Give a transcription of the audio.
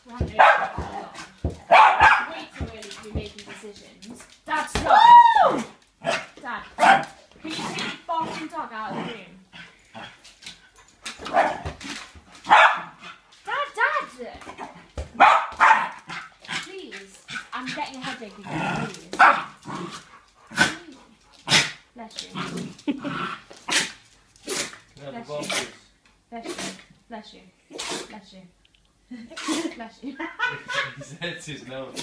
We haven't noticed it for long. Way too early to be making decisions. Dad, stop! Dad, can you take the barking dog out of the room? Dad! Please. I'm getting a headache again, please. Bless you. Bless you. Bless you. Bless you. Bless you. Bless you. He said his nose.